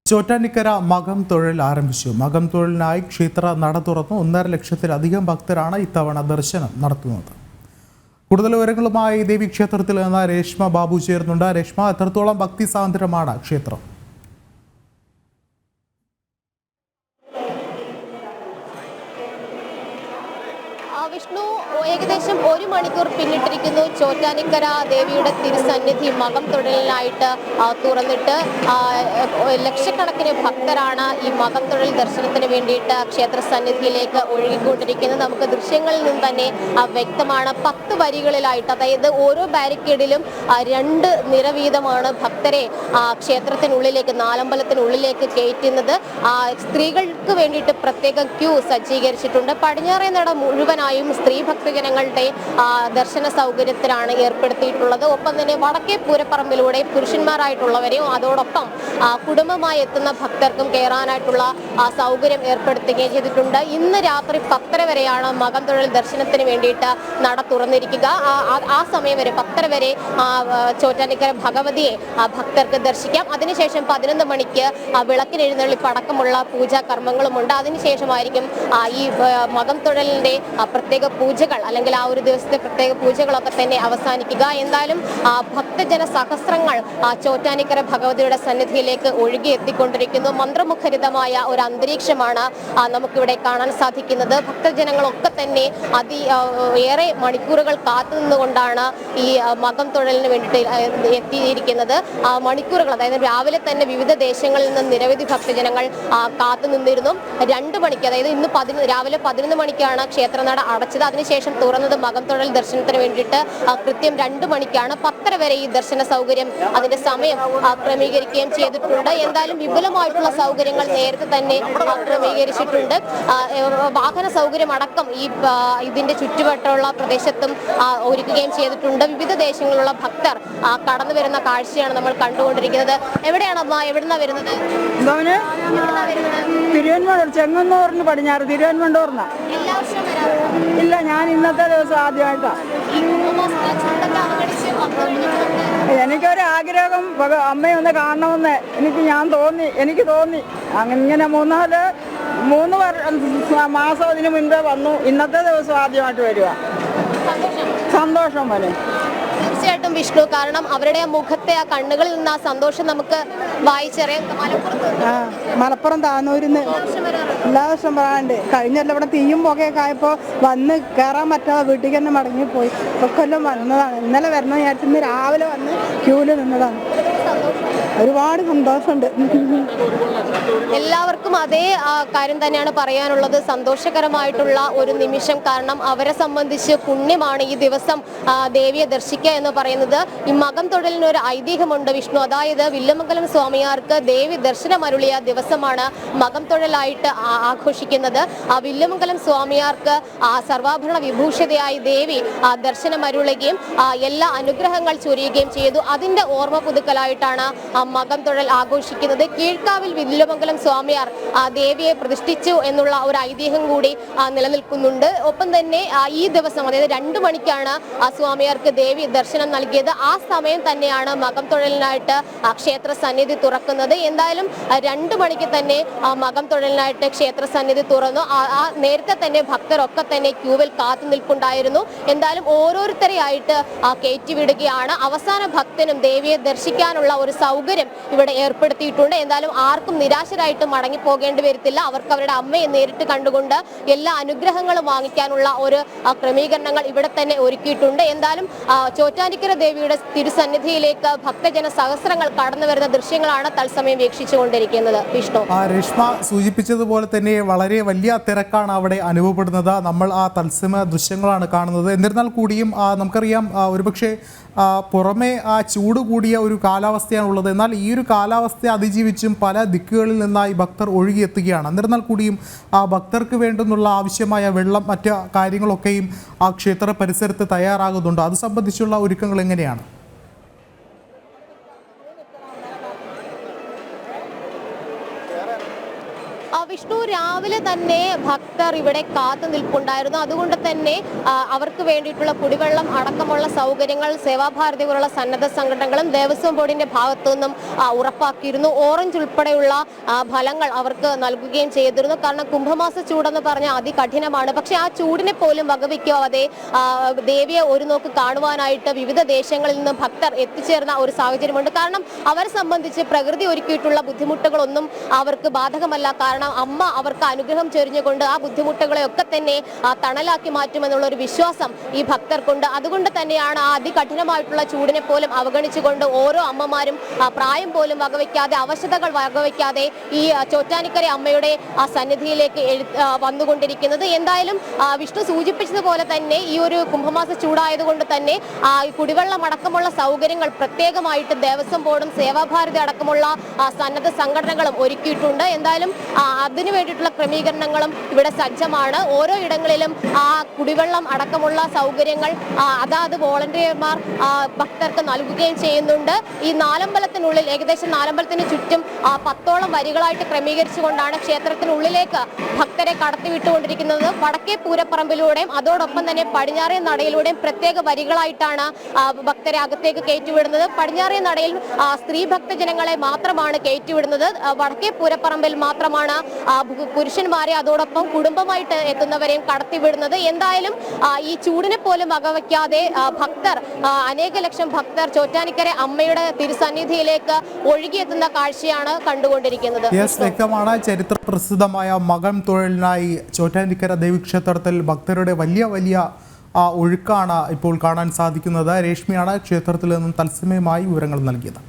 ചോറ്റാനിക്കര മകം തൊഴിൽ ആരംഭിച്ചു. മകം തൊഴിലിനായി ക്ഷേത്ര നട തുറന്നു. 1.5 ലക്ഷത്തിലധികം ഭക്തരാണ് ഇത്തവണ ദർശനം നടത്തുന്നത്. കൂടുതൽ വിവരങ്ങളുമായി ദേവീക്ഷേത്രത്തിൽ നിന്ന് രേഷ്മ ബാബു ചേരുന്നുണ്ട്. രേഷ്മ, എത്രത്തോളം ഭക്തി സാന്ദ്രമാണ് ക്ഷേത്രം? വിഷ്ണു, ഏകദേശം 1 മണിക്കൂർ പിന്നിട്ടിരിക്കുന്നു ചോറ്റാനിക്കര ദേവിയുടെ തിരുസന്നിധി മകം തൊഴിലിനായിട്ട് തുറന്നിട്ട്. ലക്ഷക്കണക്കിന് ഭക്തരാണ് ഈ മകം തൊഴിൽ ദർശനത്തിന് വേണ്ടിയിട്ട് ക്ഷേത്ര സന്നിധിയിലേക്ക് ഒഴുകിക്കൊണ്ടിരിക്കുന്നത്. നമുക്ക് ദൃശ്യങ്ങളിൽ നിന്ന് തന്നെ വ്യക്തമാണ്. 10 വരികളിലായിട്ട്, അതായത് ഓരോ ബാരിക്കേഡിലും 2 നിര വീതമാണ് ഭക്തരെ ക്ഷേത്രത്തിനുള്ളിലേക്ക്, നാലമ്പലത്തിനുള്ളിലേക്ക് കയറ്റുന്നത്. സ്ത്രീകൾക്ക് വേണ്ടിയിട്ട് പ്രത്യേക ക്യൂ സജ്ജീകരിച്ചിട്ടുണ്ട്. പടിഞ്ഞാറേ നട മുഴുവനായും സ്ത്രീ ഭക്തജനങ്ങളുടെ ദർശന സൗകര്യത്തിലാണ് ഏർപ്പെടുത്തിയിട്ടുള്ളത്. ഒപ്പം തന്നെ വടക്കേ പൂരപ്പറമ്പിലൂടെ പുരുഷന്മാരായിട്ടുള്ളവരെയും അതോടൊപ്പം കുടുംബമായി എത്തുന്ന ഭക്തർക്കും കയറാനായിട്ടുള്ള സൗകര്യം ഏർപ്പെടുത്തുകയും ചെയ്തിട്ടുണ്ട്. ഇന്ന് രാത്രി 10:30 വരെയാണ് മകം തൊഴിൽ ദർശനത്തിന് വേണ്ടിയിട്ട് നട തുറന്നിരിക്കുക. ആ സമയം വരെ 10:30 വരെ ചോറ്റാനിക്കര ഭഗവതിയെ ഭക്തർക്ക് ദർശിക്കാം. അതിനുശേഷം 11 മണിക്ക് വിളക്കിനെഴുന്നള്ളിപ്പ് അടക്കമുള്ള പൂജാ കർമ്മങ്ങളുമുണ്ട്. അതിനുശേഷമായിരിക്കും ഈ മകം തൊഴിലിന്റെ പ്രത്യേക പൂജകൾ, അല്ലെങ്കിൽ ആ ഒരു ദിവസത്തെ പ്രത്യേക പൂജകളൊക്കെ തന്നെ അവസാനിക്കുക. എന്തായാലും ഭക്തജന സഹസ്രങ്ങൾ ചോറ്റാനിക്കര ഭഗവതിയുടെ സന്നിധിയിലേക്ക് ഒഴുകി എത്തിക്കൊണ്ടിരിക്കുന്നു. മന്ത്രമുഖരിതമായ ഒരു അന്തരീക്ഷമാണ് നമുക്കിവിടെ കാണാൻ സാധിക്കുന്നത്. ഭക്തജനങ്ങളൊക്കെ തന്നെ ഏറെ മണിക്കൂറുകൾ കാത്തുനിന്നുകൊണ്ടാണ് ഈ മകം തൊഴിലിന് വേണ്ടിയിട്ട് എത്തിയിരിക്കുന്നത്. മണിക്കൂറുകൾ, അതായത് രാവിലെ തന്നെ വിവിധ ദേശങ്ങളിൽ നിന്ന് നിരവധി ഭക്തജനങ്ങൾ കാത്തുനിന്നിരുന്നു. 2 മണിക്ക്, അതായത് ഇന്ന് രാവിലെ 11 മണിക്കാണ് ക്ഷേത്രനട അടച്ചത്. അതിനുശേഷം തുറന്നത് മകം തൊഴിൽ ദർശനത്തിന് വേണ്ടിയിട്ട് കൃത്യം 2 മണിക്കാണ്. 10:30 വരെ ഈ ദർശന സൗകര്യം, അതിന്റെ സമയം ക്രമീകരിക്കുകയും ചെയ്തിട്ടുണ്ട്. എന്തായാലും വിപുലമായിട്ടുള്ള സൗകര്യങ്ങൾ നേരത്തെ തന്നെ ക്രമീകരിച്ചിട്ടുണ്ട്. വാഹന സൗകര്യം അടക്കം ഇതിന്റെ ചുറ്റുവട്ടമുള്ള പ്രദേശത്തും ഒരുക്കുകയും ചെയ്തിട്ടുണ്ട്. വിവിധ ദേശങ്ങളിലുള്ള ഭക്തർ കടന്നു വരുന്ന കാഴ്ചയാണ് നമ്മൾ കണ്ടുകൊണ്ടിരിക്കുന്നത്. എവിടെയാണ് അമ്മ, എവിടുന്നാ വരുന്നത്? തിരുവനന്തപുരം ചെങ്ങന്നൂറിന് പടിഞ്ഞാറ് തിരുവനന്തപുരം. ഇല്ല, ഞാൻ ഇന്നത്തെ ദിവസം ആദ്യമായിട്ടാണ്. എനിക്കൊരു ആഗ്രഹം അമ്മയെ ഒന്ന് കാണണമെന്ന് എനിക്ക് തോന്നി. അങ്ങനെ 3 മാസം അതിന് മുൻപേ വന്നു. ഇന്നത്തെ ദിവസം ആദ്യമായിട്ട് വരിക. സന്തോഷം പോലെ. തീർച്ചയായിട്ടും വിഷ്ണു, കാരണം അവരുടെ മുഖത്തെ ആ കണ്ണുകളിൽ നിന്ന് ആ സന്തോഷം നമുക്ക് വായിച്ചറിയാം. മലപ്പുറം താന്നൂരിന്ന് എല്ലാ വർഷം പറയാണ്ട്. കഴിഞ്ഞല്ല ഇവിടെ തീയും പുകയൊക്കെ ആയപ്പോൾ വന്ന് കയറാൻ പറ്റാതെ വീട്ടിൽ തന്നെ മടങ്ങിപ്പോയി. ഇപ്പൊക്കെല്ലാം വന്നതാണ്. ഇന്നലെ വരണം വിചാരിച്ചു, ഇന്ന് രാവിലെ വന്ന് ക്യൂല് നിന്നതാണ്. ഒരുപാട് സന്തോഷമുണ്ട്. എല്ലാവർക്കും അതേ കാര്യം തന്നെയാണ് പറയാനുള്ളത്. സന്തോഷകരമായിട്ടുള്ള ഒരു നിമിഷം. കാരണം അവരെ സംബന്ധിച്ച് പുണ്യമാണ് ഈ ദിവസം ദേവിയെ ദർശിക്കുക എന്ന് പറയുന്നത്. ഈ മകം തൊഴിലിന് ഒരു ഐതിഹ്യമുണ്ട് വിഷ്ണു. അതായത് വില്വമംഗലം സ്വാമിയാർക്ക് ദേവി ദർശനമരുളിയ ദിവസമാണ് മകം തൊഴിലായിട്ട് ആഘോഷിക്കുന്നത്. വില്വമംഗലം സ്വാമിയാർക്ക് സർവാഭരണ വിഭൂഷിതയായി ദേവി ദർശനമരുളുകയും എല്ലാ അനുഗ്രഹങ്ങൾ ചൊരിയുകയും ചെയ്തു. അതിന്റെ ഓർമ്മ പുതുക്കലായിട്ടാണ് മകം തൊഴിൽ ആഘോഷിക്കുന്നത്. കീഴ്ക്കാവിൽ വില്വമംഗലം സ്വാമിയാർ ദേവിയെ പ്രതിഷ്ഠിച്ചു എന്നുള്ള ഒരു ഐതിഹ്യം കൂടി നിലനിൽക്കുന്നുണ്ട്. ഒപ്പം തന്നെ ഈ ദിവസം, അതായത് 2 മണിക്കാണ് സ്വാമിയാർക്ക് ദേവി ദർശനം നൽകിയത്. ആ സമയം തന്നെയാണ് മകം തൊഴിലിനായിട്ട് ക്ഷേത്ര സന്നിധി തുറക്കുന്നത്. എന്തായാലും 2 മണിക്ക് തന്നെ മകം തൊഴിലിനായിട്ട് ക്ഷേത്ര സന്നിധി തുറന്നു. നേരത്തെ തന്നെ ഭക്തരൊക്കെ തന്നെ ക്യൂവിൽ കാത്തു നിൽപ്പുണ്ടായിരുന്നു. എന്തായാലും ഓരോരുത്തരെയായിട്ട് കയറ്റിവിടുകയാണ്. അവസാന ഭക്തനും ദേവിയെ ദർശിക്കാനുള്ള ഒരു സൗകര്യം ഇവിടെ ഏർപ്പെടുത്തിയിട്ടുണ്ട്. എന്തായാലും ആർക്കും നിരാശരായിട്ട് മടങ്ങി പോകേണ്ടി വരത്തില്ല. അവർക്ക് അവരുടെ അമ്മയെ നേരിട്ട് കണ്ടുകൊണ്ട് എല്ലാ അനുഗ്രഹങ്ങളും വാങ്ങിക്കാനുള്ള ഒരു ക്രമീകരണങ്ങൾ ഇവിടെ തന്നെ ഒരുക്കിയിട്ടുണ്ട്. എന്തായാലും ചോറ്റാനിക്കര ദേവിയുടെ തിരുസന്നിധിയിലേക്ക് ഭക്തജന സഹസ്രങ്ങൾ കടന്നു വരുന്ന ദൃശ്യങ്ങളാണ് തത്സമയം വീക്ഷിച്ചുകൊണ്ടിരിക്കുന്നത്. വിഷ്ണു, രേഷ്മ സൂചിപ്പിച്ചതുപോലെ തന്നെ വളരെ വലിയ തിരക്കാണ് അവിടെ അനുഭവപ്പെടുന്നത്. നമ്മൾ ആ തത്സമയ ദൃശ്യങ്ങളാണ് കാണുന്നത്. എന്നിരുന്നാൽ കൂടിയും നമുക്കറിയാം, ഒരുപക്ഷെ പുറമെ ചൂട് കൂടിയ ഒരു കാലാവസ്ഥയാണുള്ളത്. എന്നാൽ ഈ ഒരു കാലാവസ്ഥയെ അതിജീവിച്ചും പല ദിക്കുകളിൽ നിന്നായി ഭക്തർ ഒഴുകിയെത്തുകയാണ്. എന്നിരുന്നാൽ കൂടിയും ഭക്തർക്ക് വേണ്ടുന്നുള്ള ആവശ്യമായ വെള്ളം, മറ്റ് കാര്യങ്ങളൊക്കെയും ആ ക്ഷേത്ര പരിസരത്ത് തയ്യാറാകുന്നുണ്ട്. അത് സംബന്ധിച്ചുള്ള ഒരുക്കങ്ങൾ എങ്ങനെയാണ്? വിഷ്ണു, രാവിലെ തന്നെ ഭക്തർ ഇവിടെ കാത്തു നിൽപ്പുണ്ടായിരുന്നു. അതുകൊണ്ട് തന്നെ അവർക്ക് വേണ്ടിയിട്ടുള്ള കുടിവെള്ളം അടക്കമുള്ള സൗകര്യങ്ങൾ സേവാഭാരതി പോലുള്ള സന്നദ്ധ സംഘടനകളും ദേവസ്വം ബോർഡിന്റെ ഭാഗത്തു നിന്നും ഉറപ്പാക്കിയിരുന്നു. ഓറഞ്ച് ഉൾപ്പെടെയുള്ള ഫലങ്ങൾ അവർക്ക് നൽകുകയും ചെയ്തിരുന്നു. കാരണം കുംഭമാസ ചൂടെന്ന് പറഞ്ഞാൽ അതികഠിനമാണ്. പക്ഷെ ആ ചൂടിനെ പോലും വകവയ്ക്കാതെ ദേവിയെ ഒരു നോക്ക് കാണുവാനായിട്ട് വിവിധ ദേശങ്ങളിൽ നിന്ന് ഭക്തർ എത്തിച്ചേർന്ന ഒരു സാഹചര്യമുണ്ട്. കാരണം അവരെ സംബന്ധിച്ച് പ്രകൃതി ഒരുക്കിയിട്ടുള്ള ബുദ്ധിമുട്ടുകളൊന്നും അവർക്ക് ബാധകമല്ല. കാരണം അമ്മ അവർക്ക് അനുഗ്രഹം ചൊരിഞ്ഞുകൊണ്ട് ആ ബുദ്ധിമുട്ടുകളെയൊക്കെ തന്നെ തണലാക്കി മാറ്റുമെന്നുള്ള ഒരു വിശ്വാസം ഈ ഭക്തർക്കുണ്ട്. അതുകൊണ്ട് തന്നെയാണ് ആ അതികഠിനമായിട്ടുള്ള ചൂടിനെ പോലും അവഗണിച്ചുകൊണ്ട് ഓരോ അമ്മമാരും പ്രായം പോലും വകവയ്ക്കാതെ, അവശതകൾ വകവയ്ക്കാതെ ഈ ചോറ്റാനിക്കര അമ്മയുടെ ആ സന്നിധിയിലേക്ക് വന്നുകൊണ്ടിരിക്കുന്നത്. എന്തായാലും വിഷ്ണു സൂചിപ്പിച്ചതുപോലെ തന്നെ ഈ ഒരു കുംഭമാസ ചൂടായതുകൊണ്ട് തന്നെ കുടിവെള്ളം അടക്കമുള്ള സൗകര്യങ്ങൾ പ്രത്യേകമായിട്ട് ദേവസ്വം ബോർഡും സേവാഭാരതി അടക്കമുള്ള സന്നദ്ധ സംഘടനകളും ഒരുക്കിയിട്ടുണ്ട്. എന്തായാലും അതിനു വേണ്ടിയിട്ടുള്ള ക്രമീകരണങ്ങളും ഇവിടെ സജ്ജമാണ്. ഓരോ ഇടങ്ങളിലും കുടിവെള്ളം അടക്കമുള്ള സൗകര്യങ്ങൾ അതാത് വോളണ്ടിയർമാർ ഭക്തർക്ക് നൽകുകയും ചെയ്യുന്നുണ്ട്. ഈ നാലമ്പലത്തിനുള്ളിൽ ഏകദേശം നാലമ്പലത്തിന് ചുറ്റും 10ഓളം വരികളായിട്ട് ക്രമീകരിച്ചുകൊണ്ടാണ് ക്ഷേത്രത്തിനുള്ളിലേക്ക് ഭക്തരെ കടത്തിവിട്ടുകൊണ്ടിരിക്കുന്നത്. വടക്കേ പൂരപ്പറമ്പിലൂടെയും അതോടൊപ്പം തന്നെ പടിഞ്ഞാറേ നടയിലൂടെയും പ്രത്യേക വരികളായിട്ടാണ് ഭക്തരെ അകത്തേക്ക് കയറ്റിവിടുന്നത്. പടിഞ്ഞാറേ നടയിൽ സ്ത്രീ ഭക്തജനങ്ങളെ മാത്രമാണ് കയറ്റിവിടുന്നത്. വടക്കേ പൂരപ്പറമ്പിൽ മാത്രമാണ് പുരുഷന്മാരെ അതോടൊപ്പം കുടുംബമായിട്ട് എത്തുന്നവരെയും കടത്തിവിടുന്നത്. എന്തായാലും ഈ ചൂടിനെ പോലും വകവയ്ക്കാതെ ഭക്തർ, അനേക ലക്ഷം ഭക്തർ ചോറ്റാനിക്കര അമ്മയുടെ തിരുസന്നിധിയിലേക്ക് ഒഴുകിയെത്തുന്ന കാഴ്ചയാണ് കണ്ടുകൊണ്ടിരിക്കുന്നത്. വ്യക്തമാണ്. ചരിത്ര പ്രസിദ്ധമായ മകം തൊഴിലിനായി ചോറ്റാനിക്കര ദേവീക്ഷേത്രത്തിൽ ഭക്തരുടെ വലിയ ഒഴുക്കാണ് ഇപ്പോൾ കാണാൻ സാധിക്കുന്നത്. രേഷ്മിയാണ് ക്ഷേത്രത്തിൽ നിന്നും തത്സമയമായി വിവരങ്ങൾ നൽകിയത്.